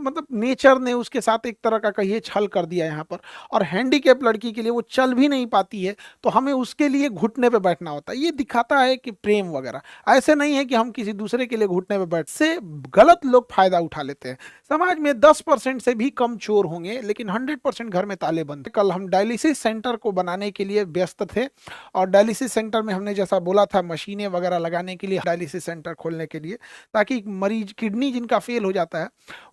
मतलब नेचर ने उसके साथ एक तरह का कहिए छल कर दिया यहाँ पर। और हैंडीकैप लड़की के लिए वो चल भी नहीं पाती है तो हमें उसके लिए घुटने पे बैठना होता है। ये दिखाता है कि प्रेम वगैरह ऐसे नहीं है कि हम किसी दूसरे के लिए घुटने पे बैठ से गलत लोग फायदा उठा लेते हैं। समाज में 10% से भी कम चोर होंगे लेकिन 100% घर में ताले बंद। कल हम डायलिसिस सेंटर को बनाने के लिए व्यस्त थे और डायलिसिस सेंटर में हमने जैसा बोला था मशीनें वगैरह लगाने के लिए, डायलिसिस सेंटर खोलने के लिए, ताकि मरीज किडनी जिनका फेल हो जाता है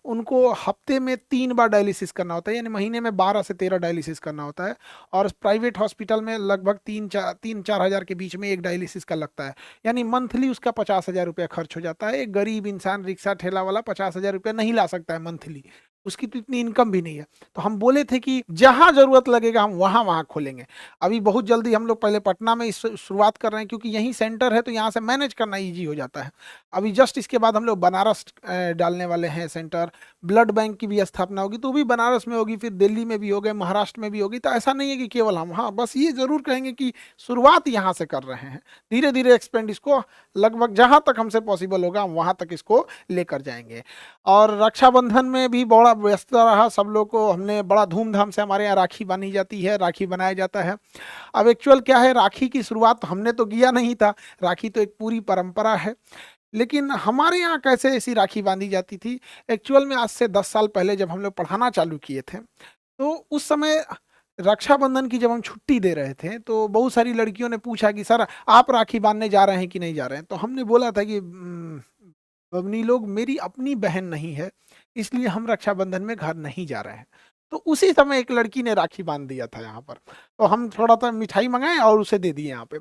उनको हफ्ते में 3 बार डायलिसिस करना होता है, यानी महीने में 12 से 13 डायलिसिस करना होता है। और प्राइवेट हॉस्पिटल में लगभग 3-4 हज़ार के बीच में एक डायलिसिस का लगता है, यानी मंथली उसका 50,000 रुपया खर्च हो जाता है। एक गरीब इंसान रिक्शा ठेला वाला 50,000 रुपया नहीं ला सकता है मंथली, उसकी तो इतनी इनकम भी नहीं है। तो हम बोले थे कि जहां जरूरत लगेगा हम वहां वहां खोलेंगे। अभी बहुत जल्दी हम लोग पहले पटना में इस शुरुआत कर रहे हैं क्योंकि यही सेंटर है तो यहाँ से मैनेज करना इजी हो जाता है। अभी जस्ट इसके बाद हम लोग बनारस डालने वाले हैं सेंटर। ब्लड बैंक की भी स्थापना होगी तो भी बनारस में होगी, फिर दिल्ली में भी होगी, महाराष्ट्र में भी होगी। तो ऐसा नहीं है कि केवल हम, हाँ बस ये जरूर कहेंगे कि शुरुआत यहाँ से कर रहे हैं, धीरे धीरे एक्सपेंड इसको लगभग जहाँ तक हमसे पॉसिबल होगा हम वहाँ तक इसको लेकर जाएंगे। और रक्षाबंधन में भी बड़ा व्यस्त रहा सब लोग को, हमने बड़ा धूमधाम से, हमारे यहाँ राखी बांधी जाती है, राखी बनाया जाता है। अब एक्चुअल क्या है, राखी की शुरुआत हमने तो किया नहीं था, राखी तो एक पूरी परंपरा है। लेकिन हमारे यहाँ कैसे ऐसी राखी बांधी जाती थी, एक्चुअल में आज से 10 साल पहले जब हम लोग पढ़ाना चालू किए थे तो उस समय रक्षाबंधन की जब हम छुट्टी दे रहे थे तो बहुत सारी लड़कियों ने पूछा कि सर आप राखी बांधने जा रहे हैं कि नहीं जा रहे हैं। तो हमने बोला था कि बबनी लोग मेरी अपनी बहन नहीं है इसलिए हम रक्षाबंधन में घर नहीं जा रहे हैं। तो उसी समय एक लड़की ने राखी बांध दिया था यहाँ पर, तो हम थोड़ा सा मिठाई मंगाए और उसे दे दिए यहाँ पे,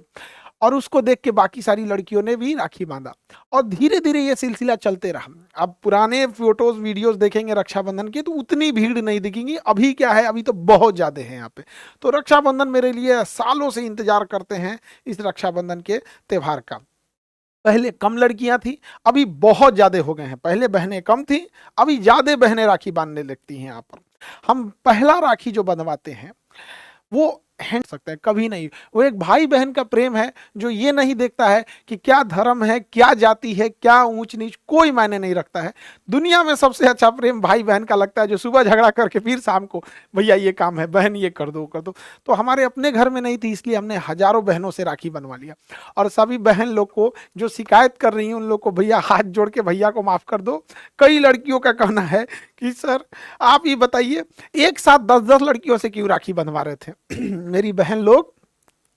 और उसको देख के बाकी सारी लड़कियों ने भी राखी बांधा और धीरे धीरे ये सिलसिला चलते रहा। अब पुराने फोटोज वीडियोस देखेंगे रक्षाबंधन के तो उतनी भीड़ नहीं दिखेंगी, अभी क्या है अभी तो बहुत ज्यादा है यहाँ पे। तो रक्षाबंधन मेरे लिए सालों से इंतजार करते हैं इस रक्षाबंधन के त्योहार का। पहले कम लड़कियां थी, अभी बहुत ज्यादा हो गए हैं। पहले बहनें कम थी, अभी ज्यादा बहनें राखी बांधने लगती हैं। यहाँ पर हम पहला राखी जो बंधवाते हैं वो हैंड सकते हैं, कभी नहीं। वो एक भाई बहन का प्रेम है जो ये नहीं देखता है कि क्या धर्म है, क्या जाति है, क्या ऊंच नीच, कोई मायने नहीं रखता है। दुनिया में सबसे अच्छा प्रेम भाई बहन का लगता है, जो सुबह झगड़ा करके फिर शाम को भैया ये काम है, बहन ये कर दो कर दो। तो हमारे अपने घर में नहीं थी इसलिए हमने हजारों बहनों से राखी बनवा लिया। और सभी बहन लोग को जो शिकायत कर रही हैं उन लोग को भैया हाथ जोड़ के भैया को माफ कर दो। कई लड़कियों का कहना है कि सर आप ये बताइए एक साथ 10-10 लड़कियों से क्यों राखी बंधवा रहे थे। मेरी बहन लोग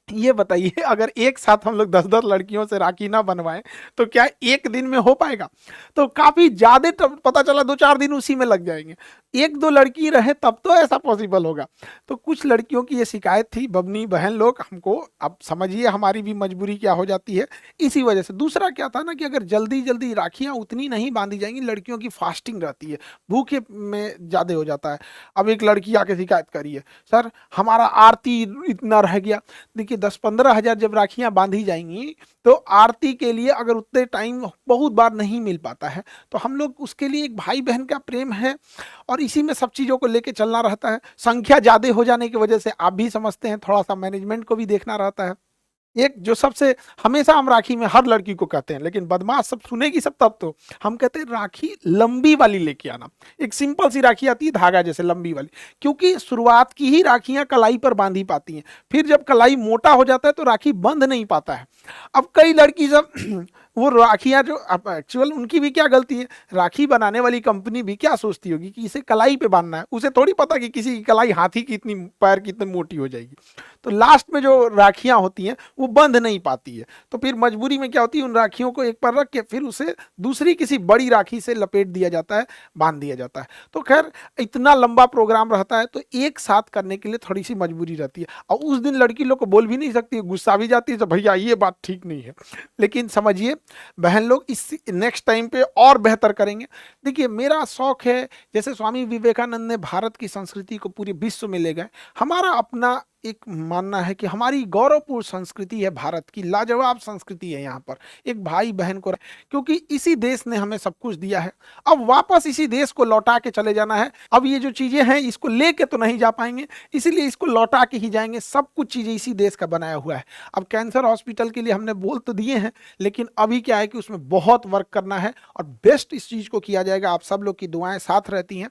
ये बताइए अगर एक साथ हम लोग 10-10 लड़कियों से राखी ना बनवाएं तो क्या एक दिन में हो पाएगा? तो काफी ज्यादा पता चला 2-4 दिन उसी में लग जाएंगे। 1-2 लड़की रहे तब तो ऐसा पॉसिबल होगा। तो कुछ लड़कियों की ये शिकायत थी, बबनी बहन लोग हमको, अब समझिए हमारी भी मजबूरी क्या हो जाती है इसी वजह से। दूसरा क्या था ना कि अगर जल्दी जल्दी राखियां उतनी नहीं बांधी जाएंगी, लड़कियों की फास्टिंग रहती है, भूखे में ज्यादा हो जाता है। अब एक लड़की आके शिकायत करी है, सर हमारा आरती इतना रह गया। देखिए 10-15 हजार जब राखियां बांधी जाएंगी तो आरती के लिए अगर उतने टाइम बहुत बार नहीं मिल पाता है, तो हम लोग उसके लिए एक भाई बहन का प्रेम है और इसी में सब चीज़ों को लेके चलना रहता है। संख्या ज़्यादा हो जाने की वजह से आप भी समझते हैं थोड़ा सा मैनेजमेंट को भी देखना रहता है। एक जो सबसे हमेशा हम राखी में हर लड़की को कहते हैं, लेकिन बदमाश सब सुनेगी सब तब तो हम कहते हैं राखी लंबी वाली लेके आना। एक सिंपल सी राखी आती है धागा जैसे लंबी वाली, क्योंकि शुरुआत की ही राखियां कलाई पर बांधी पाती हैं, फिर जब कलाई मोटा हो जाता है तो राखी बंध नहीं पाता है। अब कई लड़की जब वो राखियां जो एक्चुअल उनकी भी क्या गलती है, राखी बनाने वाली कंपनी भी क्या सोचती होगी कि इसे कलाई पे बांधना है, उसे थोड़ी पता कि किसी की कलाई हाथी की इतनी पैर की इतनी मोटी हो जाएगी। तो लास्ट में जो राखियां होती हैं वो बंध नहीं पाती है, तो फिर मजबूरी में क्या होती है उन राखियों को एक पर रख के फिर उसे दूसरी किसी बड़ी राखी से लपेट दिया जाता है, बांध दिया जाता है। तो खैर इतना लंबा प्रोग्राम रहता है तो एक साथ करने के लिए थोड़ी सी मजबूरी रहती है। और उस दिन लड़की लोग को बोल भी नहीं सकती, गुस्सा भी जाती है तो भैया ये बात ठीक नहीं है। लेकिन समझिए बहन लोग इस नेक्स्ट टाइम पे और बेहतर करेंगे। देखिए मेरा शौक है, जैसे स्वामी विवेकानंद ने भारत की संस्कृति को पूरे विश्व में ले गए, हमारा अपना एक मानना है कि हमारी गौरवपूर्ण संस्कृति है, भारत की लाजवाब संस्कृति है यहाँ पर, एक भाई बहन को, क्योंकि इसी देश ने हमें सब कुछ दिया है, अब वापस इसी देश को लौटा के चले जाना है। अब ये जो चीजें हैं इसको लेके तो नहीं जा पाएंगे, इसीलिए इसको लौटा के ही जाएंगे। सब कुछ चीजें इसी देश का बनाया हुआ है। अब कैंसर हॉस्पिटल के लिए हमने बोल तो दिए हैं, लेकिन अभी क्या है कि उसमें बहुत वर्क करना है और बेस्ट इस चीज को किया जाएगा। आप सब लोग की दुआएं साथ रहती हैं।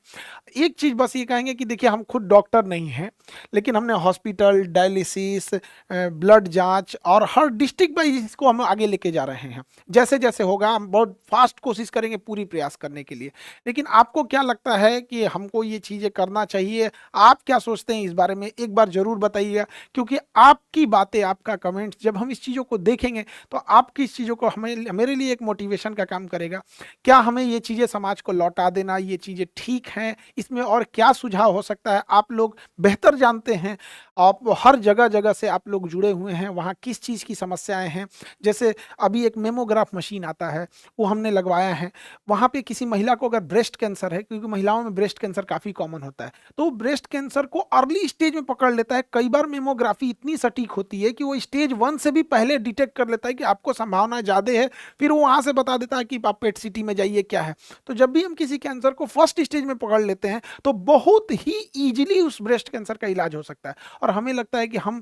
एक चीज बस ये कहेंगे कि देखिए, हम खुद डॉक्टर नहीं हैं, लेकिन हमने हॉस्पिटल, डायलिसिस, ब्लड जांच और हर डिस्ट्रिक्ट वाइज इसको हम आगे लेके जा रहे हैं। जैसे जैसे होगा हम बहुत फास्ट कोशिश करेंगे पूरी प्रयास करने के लिए। लेकिन आपको क्या लगता है कि हमको ये चीजें करना चाहिए? आप क्या सोचते हैं इस बारे में, एक बार जरूर बताइएगा, क्योंकि आपकी बातें, आपका कमेंट जब हम इस चीजों को देखेंगे तो आपकी इस चीजों को हमें, मेरे लिए एक मोटिवेशन का काम करेगा। क्या हमें ये चीजें समाज को लौटा देना, ये चीजें ठीक हैं? इसमें और क्या सुझाव हो सकता है? आप लोग बेहतर जानते हैं, आप हर जगह जगह से आप लोग जुड़े हुए हैं, वहाँ किस चीज़ की समस्याएं हैं। जैसे अभी एक मेमोग्राफ मशीन आता है, वो हमने लगवाया है। वहाँ पे किसी महिला को अगर ब्रेस्ट कैंसर है, क्योंकि महिलाओं में ब्रेस्ट कैंसर काफ़ी कॉमन होता है, तो ब्रेस्ट कैंसर को अर्ली स्टेज में पकड़ लेता है। कई बार मेमोग्राफी इतनी सटीक होती है कि वो स्टेज 1 से भी पहले डिटेक्ट कर लेता है कि आपको संभावना ज़्यादा है, फिर वो वहाँ से बता देता है कि आप पेट सिटी में जाइए, क्या है। तो जब भी हम किसी कैंसर को फर्स्ट स्टेज में पकड़ लेते हैं तो बहुत ही ईजिली उस ब्रेस्ट कैंसर का इलाज हो सकता है। और हमें लगता है कि हम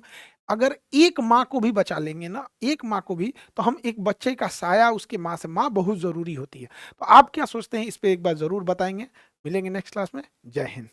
अगर एक माँ को भी बचा लेंगे ना, एक माँ को भी, तो हम एक बच्चे का साया उसके माँ से, माँ बहुत ज़रूरी होती है। तो आप क्या सोचते हैं इस पे, एक बार ज़रूर बताएंगे। मिलेंगे नेक्स्ट क्लास में। जय हिंद।